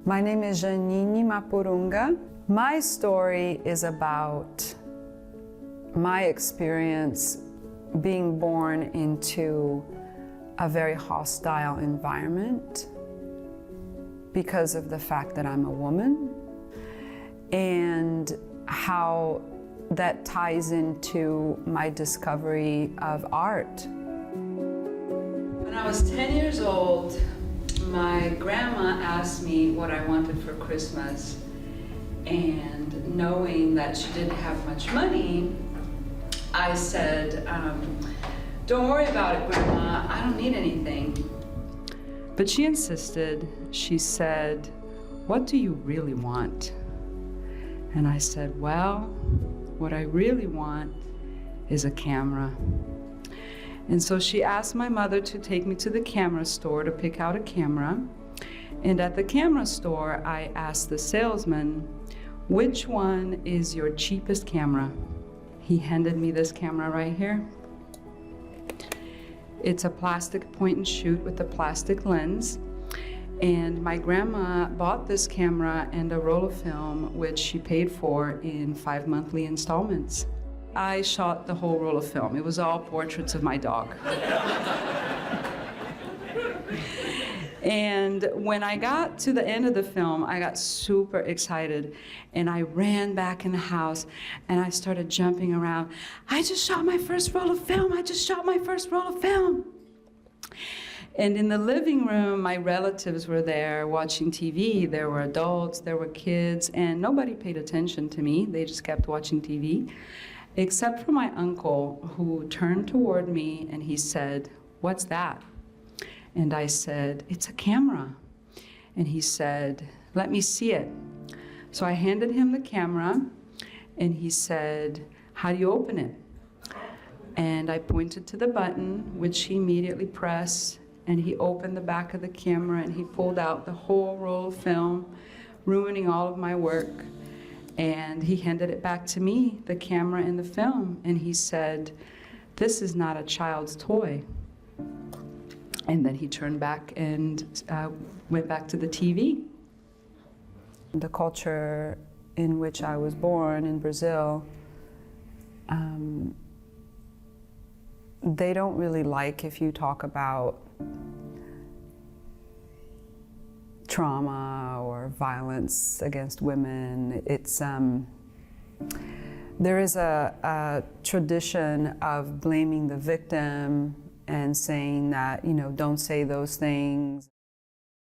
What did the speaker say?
My name is Janine Mapurunga. My story is about my experience being born into a very hostile environment because of the fact that I'm a woman, and how that ties into my discovery of art. When I was 10 years old, my grandma asked me what I wanted for Christmas, and knowing that she didn't have much money, I said, don't worry about it, Grandma, I don't need anything. But she insisted. She said, what do you really want? And I said, well, what I really want is a camera. And so she asked my mother to take me to the camera store to pick out a camera. And at the camera store, I asked the salesman, which one is your cheapest camera? He handed me this camera right here. It's a plastic point and shoot with a plastic lens. And my grandma bought this camera and a roll of film, which she paid for in 5 monthly installments. I shot the whole roll of film. It was all portraits of my dog. And when I got to the end of the film, I got super excited, and I ran back in the house and I started jumping around. I just shot my first roll of film. I just shot my first roll of film. And in the living room, my relatives were there watching TV. There were adults, there were kids, and nobody paid attention to me. They just kept watching TV, except for my uncle, who turned toward me and he said, "What's that?" And I said, "It's a camera." And he said, "Let me see it." So I handed him the camera and he said, "How do you open it?" And I pointed to the button, which he immediately pressed, and he opened the back of the camera and he pulled out the whole roll of film, ruining all of my work. And he handed it back to me, the camera and the film, and he said, "This is not a child's toy." And then he turned back and went back to the TV. The culture in which I was born in Brazil, they don't really like if you talk about trauma or violence against women. It's there is a tradition of blaming the victim and saying that, don't say those things.